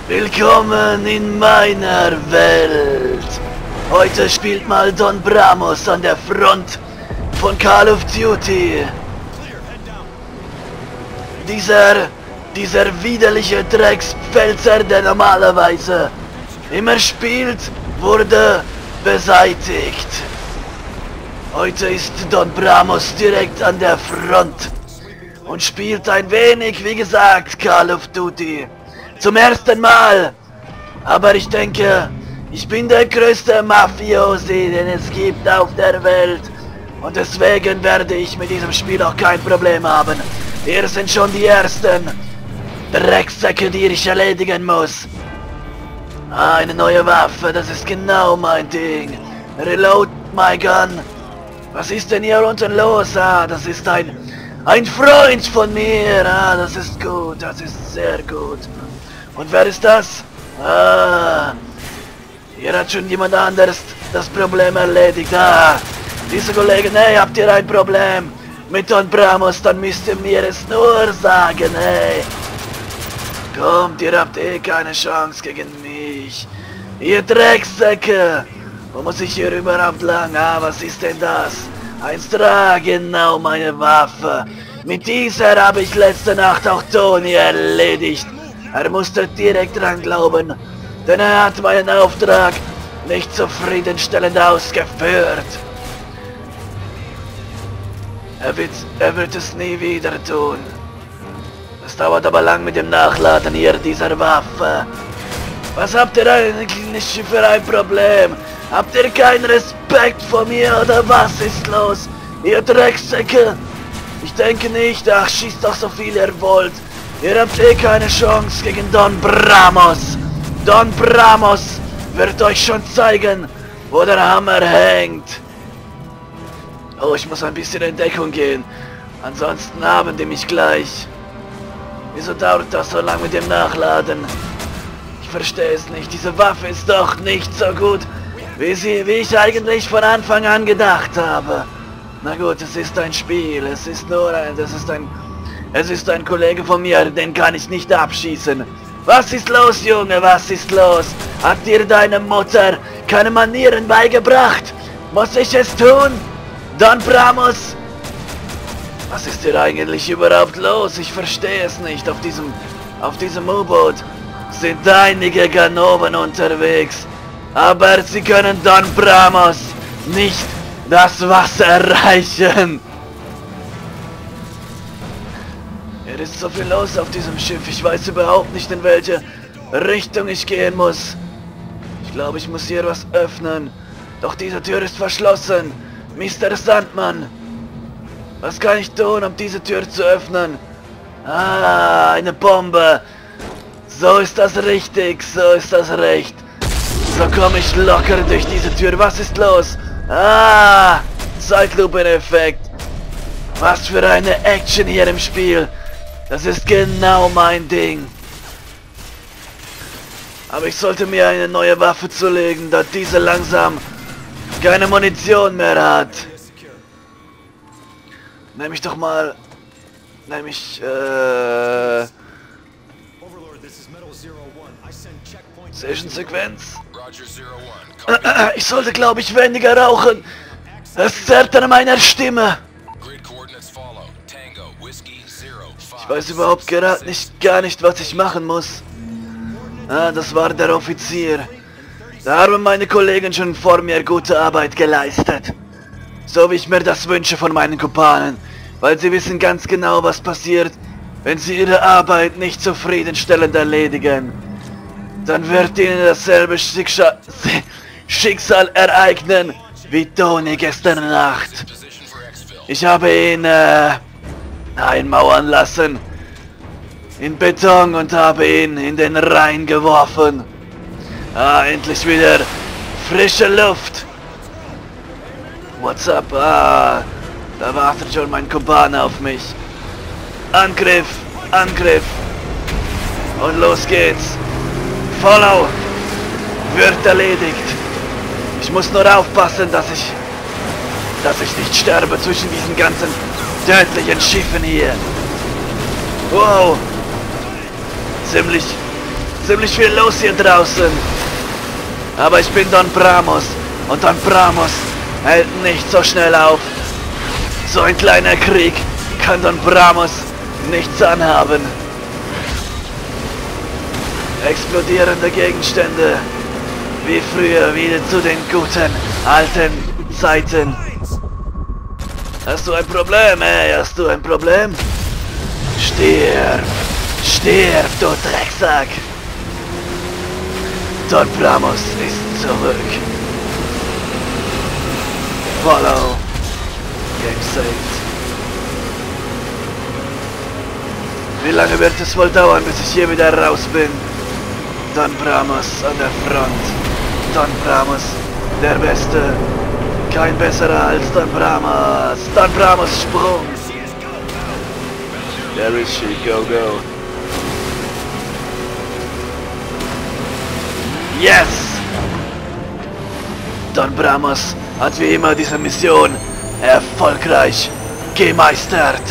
Willkommen in meiner Welt. Heute spielt mal Don Bramos an der Front von Call of Duty. Dieser widerliche Dreckspfälzer, der normalerweise immer spielt, wurde beseitigt. Heute ist Don Bramos direkt an der Front und spielt ein wenig, wie gesagt, Call of Duty. Zum ersten Mal. Aber ich denke, ich bin der größte Mafiosi, den es gibt auf der Welt. Und deswegen werde ich mit diesem Spiel auch kein Problem haben. Hier sind schon die ersten Drecksäcke, die ich erledigen muss. Ah, eine neue Waffe, das ist genau mein Ding. Reload my gun. Was ist denn hier unten los? Ah, das ist ein Freund von mir. Ah, das ist gut, das ist sehr gut. Und wer ist das? Ah, hier hat schon jemand anderes das Problem erledigt. Ah, diese Kollegen, hey, habt ihr ein Problem mit Don Bramos, dann müsst ihr mir es nur sagen, hey. Kommt, ihr habt eh keine Chance gegen mich. Ihr Drecksäcke. Wo muss ich hier überhaupt lang? Ah, was ist denn das? 1-3, genau meine Waffe. Mit dieser habe ich letzte Nacht auch Tony erledigt. Er musste direkt dran glauben, denn er hat meinen Auftrag nicht zufriedenstellend ausgeführt. Er wird es nie wieder tun. Es dauert aber lang mit dem Nachladen hier dieser Waffe. Was habt ihr eigentlich für ein Problem? Habt ihr keinen Respekt vor mir oder was ist los? Ihr Drecksäcke? Ich denke nicht. Ach, schießt doch so viel ihr wollt. Ihr habt eh keine Chance gegen Don Bramos. Don Bramos wird euch schon zeigen, wo der Hammer hängt. Oh, ich muss ein bisschen in Deckung gehen. Ansonsten haben die mich gleich. Wieso dauert das so lange mit dem Nachladen? Ich verstehe es nicht. Diese Waffe ist doch nicht so gut, wie ich eigentlich von Anfang an gedacht habe. Na gut, es ist ein Spiel. Es ist ein Kollege von mir, den kann ich nicht abschießen. Was ist los, Junge? Was ist los? Hat dir deine Mutter keine Manieren beigebracht? Muss ich es tun? Don Bramos? Was ist hier eigentlich überhaupt los? Ich verstehe es nicht. Auf diesem U-Boot sind einige Ganoven unterwegs. Aber sie können Don Bramos nicht das Wasser erreichen. Es ist so viel los auf diesem Schiff. Ich weiß überhaupt nicht, in welche Richtung ich gehen muss. Ich glaube, ich muss hier was öffnen. Doch diese Tür ist verschlossen. Mr. Sandmann. Was kann ich tun, um diese Tür zu öffnen? Ah, eine Bombe. So ist das richtig. So ist das recht. So komme ich locker durch diese Tür. Was ist los? Ah, Zeitlupeneffekt. Was für eine Action hier im Spiel. Das ist genau mein Ding. Aber ich sollte mir eine neue Waffe zulegen, da diese langsam keine Munition mehr hat. Nämlich doch mal... Zwischensequenz. Ich sollte, glaube ich, weniger rauchen. Es zerrt an meiner Stimme. Ich weiß überhaupt gar nicht, was ich machen muss. Ah, das war der Offizier. Da haben meine Kollegen schon vor mir gute Arbeit geleistet. So wie ich mir das wünsche von meinen Kumpanen. Weil sie wissen ganz genau, was passiert, wenn sie ihre Arbeit nicht zufriedenstellend erledigen. Dann wird ihnen dasselbe Schicksal ereignen wie Tony gestern Nacht. Ich habe ihn einmauern lassen in Beton und habe ihn in den Rhein geworfen. Ah, endlich wieder frische Luft. What's up? Ah, da wartet schon mein Kumpane auf mich. Angriff, Angriff. Und los geht's. Follow. Wird erledigt. Ich muss nur aufpassen, dass ich nicht sterbe zwischen diesen ganzen tödlichen Schiffen hier. Wow. ziemlich viel los hier draußen. Aber ich bin Don Bramos. Und Don Bramos hält nicht so schnell auf. So ein kleiner Krieg kann Don Bramos nichts anhaben. Explodierende Gegenstände. Wie früher, wieder zu den guten, alten Zeiten. Hast du ein Problem, ey? Hast du ein Problem? Stirb! Stirb, du Drecksack! Don Bramos ist zurück. Follow. Game saved. Wie lange wird es wohl dauern, bis ich hier wieder raus bin? Don Bramos an der Front. Don Bramos, der Beste. Kein besserer als Don Bramos. Don Bramos Sprung. There is she, go, go. Yes! Don Bramos hat wie immer diese Mission erfolgreich gemeistert.